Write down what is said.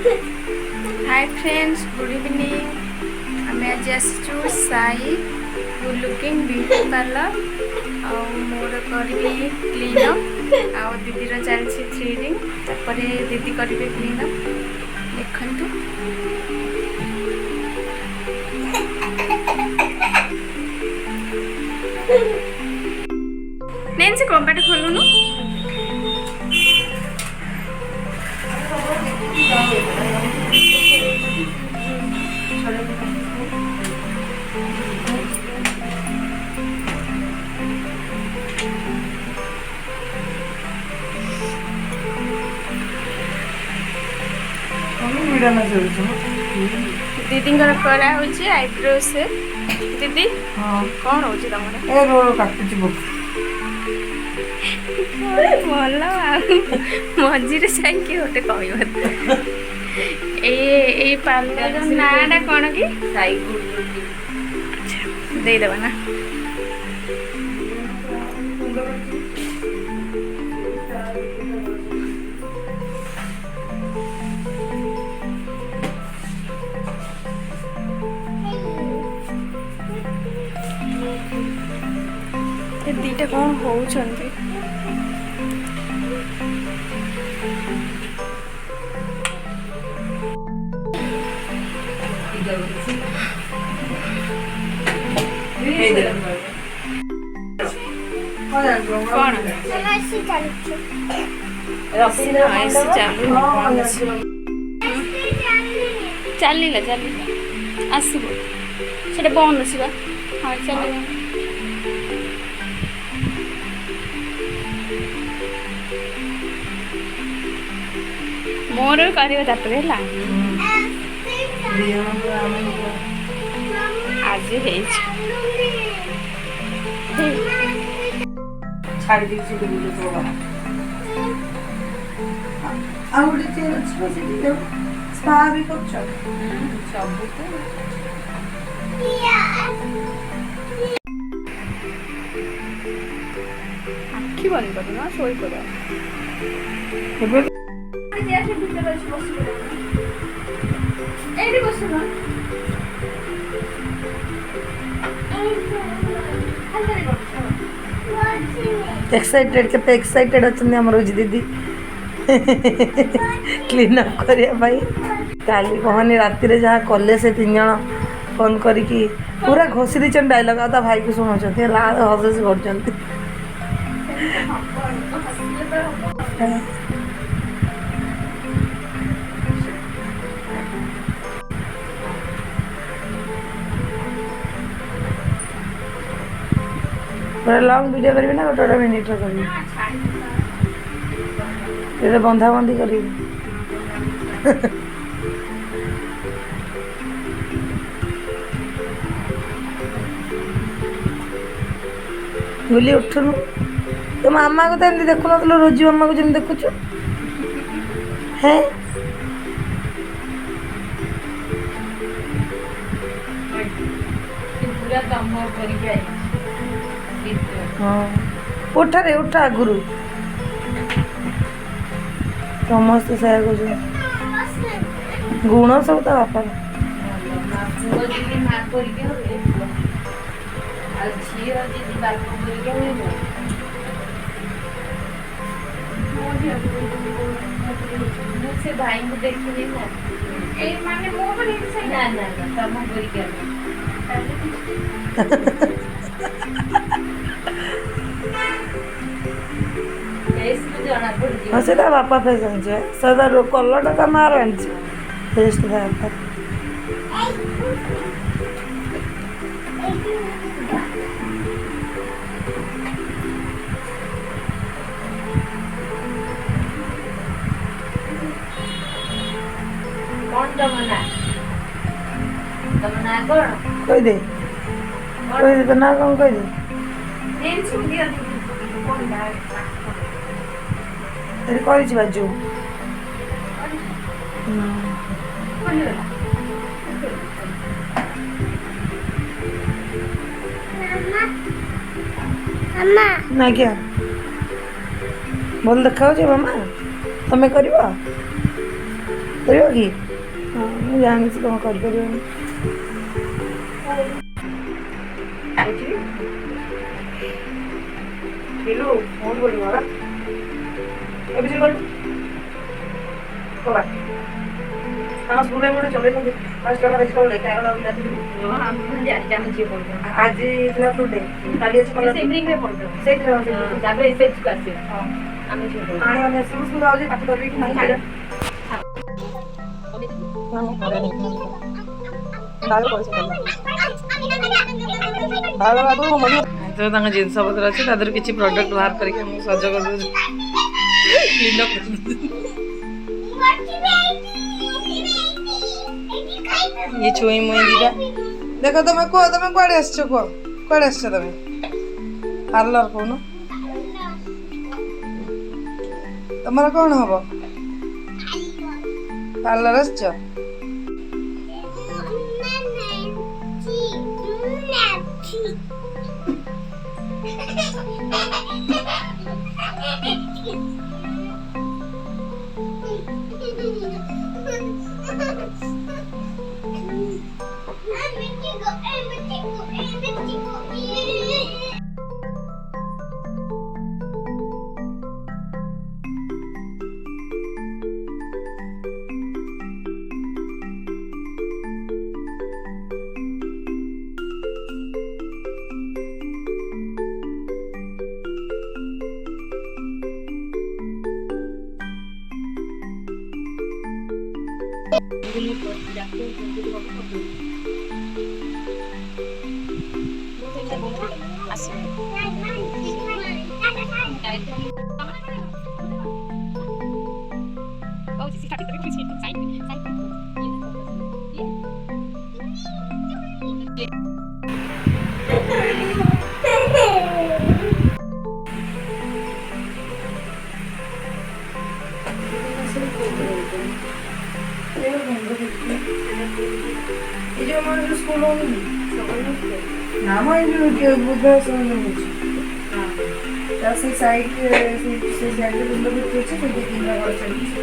Hi friends, good evening. आम आज आसचु Sai good looking beauty parlour. मोर करी क्लीन अप आ दीदी चलती थ्रेडिंग, तापर दीदी करेंगे क्लीन अप। देखु नहीं से कबाट खोलुनु। दीदी करा होची आईब्रो से। दीदी कौन होची तमरे? ए रो काटुची बुक भल मझे जाइए गोटे कह ए पार्लर नाटा कौन कि देदेबा ना। दीटा कौन होउछंती कौन चलला आसब से बंद आसवा। हाँ चल मोर कर आज छाड़ी दी से बुले तो आउडी चेर छ से दे स्पा भी करछ सब तो आखि बंद कर ना सोई कर एबे देख भीतर अछि बस एडी बस ना एक्साइटेड के एक्साइटेड अच्छे आम रोज दीदी क्लीन अप करने काली कहनी राति रे जहाँ कले से 3 जन फोन करिकी पूरा घोषी दी डायलॉग आ भाई को शुणुं हस कर लॉन्ग वीडियो करी ना गोटे मिनिट करी बंधा बंधी करी बुली उठुनु तो मामा को तो एमती देखु न रोजी मामा को जमी देखुचु है पूरा काम करके हाँ उठा रे उठा गुरु समस्त से गुण सब तो बापा भाई को देखी माने हाँ से बापा फेस आनी सदा कलर टा मार आनी फेस बापा कौन तमन्ना कौन कह दे तो ना कौन कह दे कर बाजू ना क्या भल देखा मामा तुम्हें कर କରିବ କି? ହଁ ମୁଁ ଜାଣିଛି କ'ଣ କରିପାରିବନି। ଆଜି ଥିଲା ଫ୍ରୁଟ୍ ଡେ, କାଲି ଅଛି କଲର୍ ସେଇଥିରେ ଆଣିବନି ଆସିବୁ ସ୍କୁଲ ଆଉଛି ପାଠ କରିବି କି ନାହିଁ ଖାଇବା। ତାଙ୍କ ଜିନିଷ ପତ୍ର ଅଛି ତା ଦେହରୁ କିଛି ପ୍ରଡକ୍ଟ ବାହାର କରିକି ଆମକୁ ସଜ କରିଦେଉଛି। ଇଏ ଛୁଇଁ ମୁଇଁ ଦିଟା ଦେଖ। ତମେ କୁହ ତମେ କୁଆଡେ ଆସିଛ? କୁହ କୁଆଡେ ଆସିଛ ତମେ? ପାର୍ଲର କହୁନ। ତମର କ'ଣ ହବ? ପାର୍ଲର ଆସିଛ? ସ୍କୁଲ ନାମ ବୁଧ ସେ ସାଇଡ୍ରେ ସେ ସାଇଡ୍ରେ ବୁନ୍ଦ ଅଛି ସେଠି 3ଟା ଘର ଚାଲିଛି।